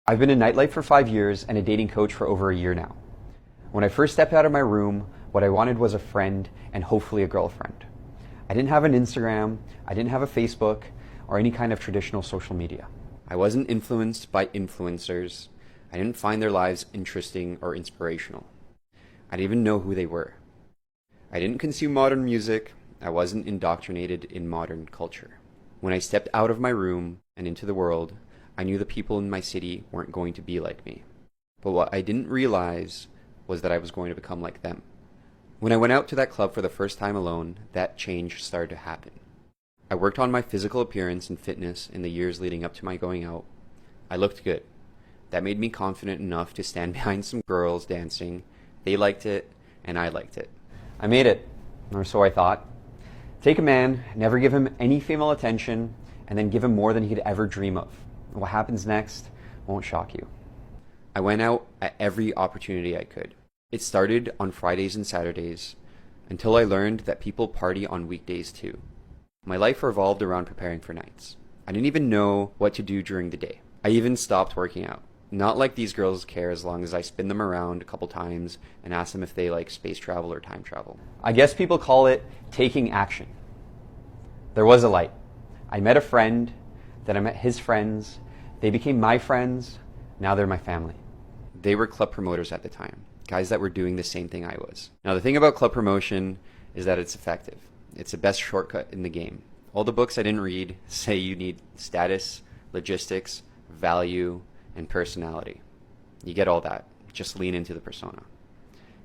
I've been in nightlife for 5 years and a dating coach for over a year now. When I first stepped out of my room, what I wanted was a friend and hopefully a girlfriend. I didn't have an Instagram, I didn't have a Facebook, or any kind of traditional social media. I wasn't influenced by influencers. I didn't find their lives interesting or inspirational. I didn't even know who they were. I didn't consume modern music. I wasn't indoctrinated in modern culture. When I stepped out of my room and into the world, I knew the people in my city weren't going to be like me. But what I didn't realize was that I was going to become like them. When I went out to that club for the first time alone, that change started to happen. I worked on my physical appearance and fitness in the years leading up to my going out. I looked good. That made me confident enough to stand behind some girls dancing. They liked it, and I liked it. I made it, or so I thought. Take a man, never give him any female attention, and then give him more than he could ever dream of. What happens next won't shock you. I went out at every opportunity I could. It started on Fridays and Saturdays until I learned that people party on weekdays too. My life revolved around preparing for nights. I didn't even know what to do during the day. I even stopped working out. Not like these girls care as long as I spin them around a couple times and ask them if they like space travel or time travel. I guess people call it taking action. There was a light. I met a friend, then I met his friends. They became my friends. Now they're my family. They were club promoters at the time, guys that were doing the same thing I was. Now the thing about club promotion is that it's effective. It's the best shortcut in the game. All the books I didn't read say you need status, logistics, value, and personality. You get all that. Just lean into the persona.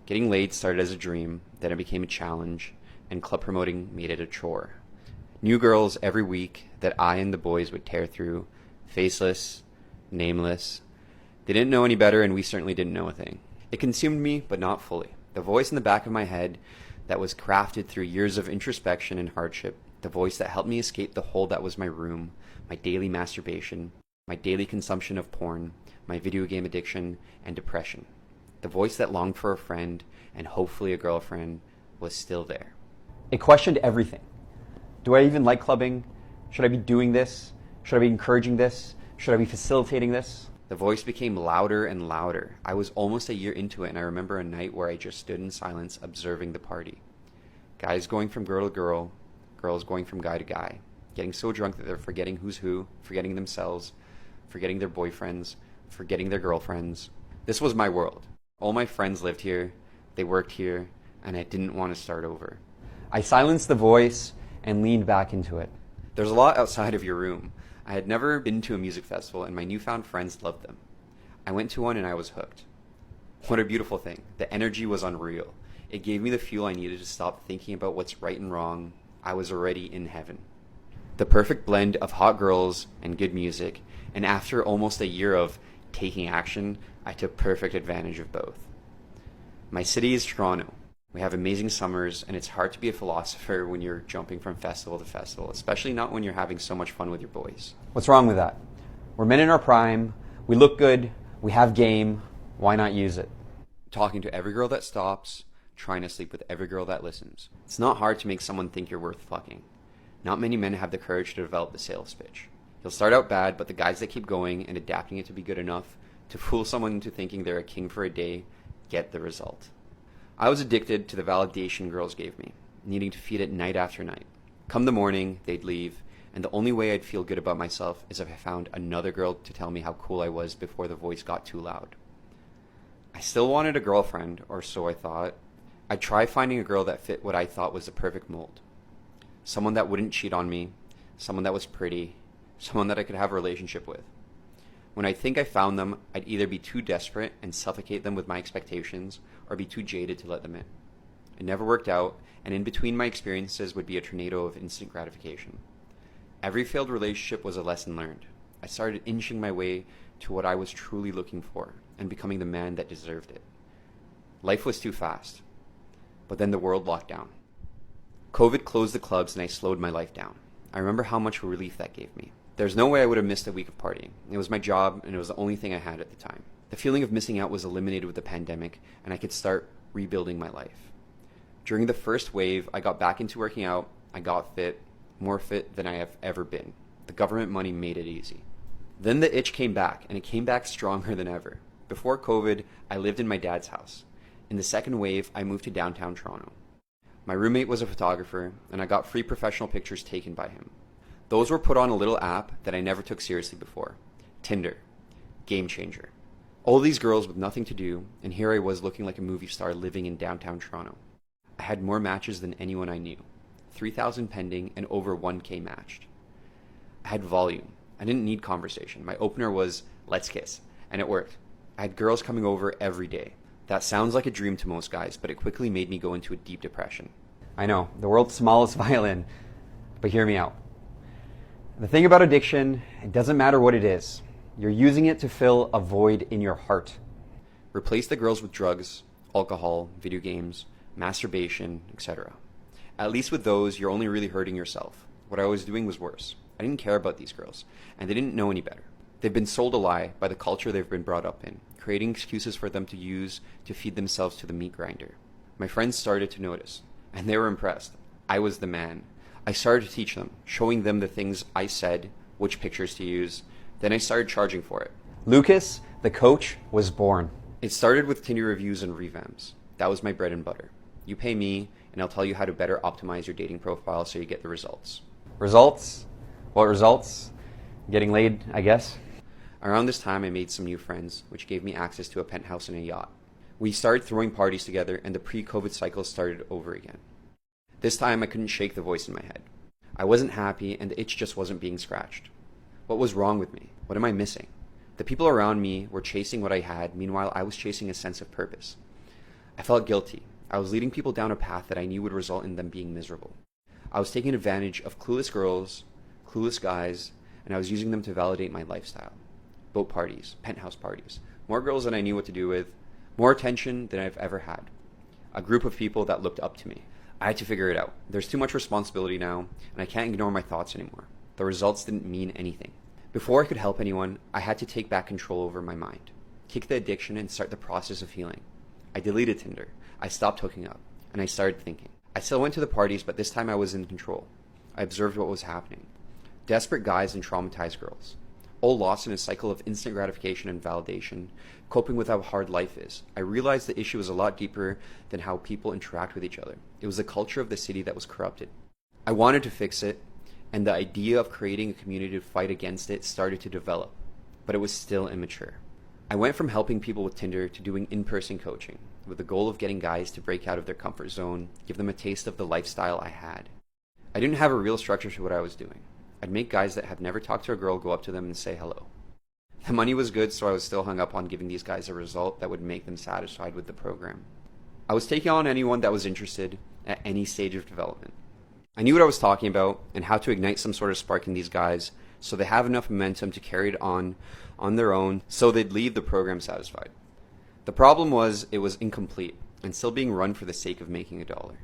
Getting laid started as a dream, then it became a challenge, and club promoting made it a chore. New girls every week that I and the boys would tear through, faceless, nameless. They didn't know any better, and we certainly didn't know a thing. It consumed me, but not fully. The voice in the back of my head that was crafted through years of introspection and hardship, the voice that helped me escape the hole that was my room, my daily masturbation, my daily consumption of porn, my video game addiction, and depression. The voice that longed for a friend and hopefully a girlfriend was still there. It questioned everything. Do I even like clubbing? Should I be doing this? Should I be encouraging this? Should I be facilitating this? The voice became louder and louder. I was almost a year into it, and I remember a night where I just stood in silence observing the party. Guys going from girl to girl, girls going from guy to guy, getting so drunk that they're forgetting who's who, forgetting themselves, forgetting their boyfriends, forgetting their girlfriends. This was my world. All my friends lived here, they worked here, and I didn't want to start over. I silenced the voice and leaned back into it. There's a lot outside of your room. I had never been to a music festival, and my newfound friends loved them. I went to one and I was hooked. What a beautiful thing. The energy was unreal. It gave me the fuel I needed to stop thinking about what's right and wrong. I was already in heaven. The perfect blend of hot girls and good music, and after almost a year of taking action, I took perfect advantage of both. My city is Toronto. We have amazing summers, and it's hard to be a philosopher when you're jumping from festival to festival, especially not when you're having so much fun with your boys. What's wrong with that? We're men in our prime, we look good, we have game, why not use it? Talking to every girl that stops, trying to sleep with every girl that listens. It's not hard to make someone think you're worth fucking. Not many men have the courage to develop the sales pitch. You'll start out bad, but the guys that keep going and adapting it to be good enough to fool someone into thinking they're a king for a day get the result. I was addicted to the validation girls gave me, needing to feed it night after night. Come the morning, they'd leave, and the only way I'd feel good about myself is if I found another girl to tell me how cool I was before the voice got too loud. I still wanted a girlfriend, or so I thought. I'd try finding a girl that fit what I thought was the perfect mold. Someone that wouldn't cheat on me, someone that was pretty, someone that I could have a relationship with. When I think I found them, I'd either be too desperate and suffocate them with my expectations, or be too jaded to let them in. It never worked out, and in between my experiences would be a tornado of instant gratification. Every failed relationship was a lesson learned. I started inching my way to what I was truly looking for, and becoming the man that deserved it. Life was too fast. But then the world locked down. COVID closed the clubs, and I slowed my life down. I remember how much relief that gave me. There's no way I would have missed a week of partying. It was my job, and it was the only thing I had at the time. The feeling of missing out was eliminated with the pandemic, and I could start rebuilding my life. During the first wave, I got back into working out, I got fit, more fit than I have ever been. The government money made it easy. Then the itch came back, and it came back stronger than ever. Before COVID, I lived in my dad's house. In the second wave, I moved to downtown Toronto. My roommate was a photographer, and I got free professional pictures taken by him. Those were put on a little app that I never took seriously before. Tinder. Game changer. All these girls with nothing to do, and here I was looking like a movie star living in downtown Toronto. I had more matches than anyone I knew. 3,000 pending and over 1K matched. I had volume. I didn't need conversation. My opener was, let's kiss. And it worked. I had girls coming over every day. That sounds like a dream to most guys, but it quickly made me go into a deep depression. I know, the world's smallest violin, but hear me out. The thing about addiction, it doesn't matter what it is. You're using it to fill a void in your heart. Replace the girls with drugs, alcohol, video games, masturbation, etc. At least with those, you're only really hurting yourself. What I was doing was worse. I didn't care about these girls, and they didn't know any better. They've been sold a lie by the culture they've been brought up in, creating excuses for them to use to feed themselves to the meat grinder. My friends started to notice, and they were impressed. I was the man. I started to teach them, showing them the things I said, which pictures to use. Then I started charging for it. Lucas, the coach, was born. It started with Tinder reviews and revamps. That was my bread and butter. You pay me, and I'll tell you how to better optimize your dating profile so you get the results. Results? What results? Getting laid, I guess. Around this time, I made some new friends, which gave me access to a penthouse and a yacht. We started throwing parties together, and the pre-COVID cycle started over again. This time, I couldn't shake the voice in my head. I wasn't happy, and the itch just wasn't being scratched. What was wrong with me? What am I missing? The people around me were chasing what I had, meanwhile I was chasing a sense of purpose. I felt guilty. I was leading people down a path that I knew would result in them being miserable. I was taking advantage of clueless girls, clueless guys, and I was using them to validate my lifestyle. Boat parties, penthouse parties, more girls than I knew what to do with, more attention than I've ever had. A group of people that looked up to me. I had to figure it out. There's too much responsibility now, and I can't ignore my thoughts anymore. The results didn't mean anything. Before I could help anyone, I had to take back control over my mind, kick the addiction and start the process of healing. I deleted Tinder. I stopped hooking up, and I started thinking. I still went to the parties, but this time I was in control. I observed what was happening. Desperate guys and traumatized girls, all lost in a cycle of instant gratification and validation, coping with how hard life is. I realized the issue was a lot deeper than how people interact with each other. It was the culture of the city that was corrupted. I wanted to fix it, and the idea of creating a community to fight against it started to develop, but it was still immature. I went from helping people with Tinder to doing in-person coaching, with the goal of getting guys to break out of their comfort zone, give them a taste of the lifestyle I had. I didn't have a real structure to what I was doing. I'd make guys that have never talked to a girl go up to them and say hello. The money was good, so I was still hung up on giving these guys a result that would make them satisfied with the program. I was taking on anyone that was interested at any stage of development. I knew what I was talking about and how to ignite some sort of spark in these guys so they have enough momentum to carry it on their own so they'd leave the program satisfied. The problem was it was incomplete and still being run for the sake of making $1.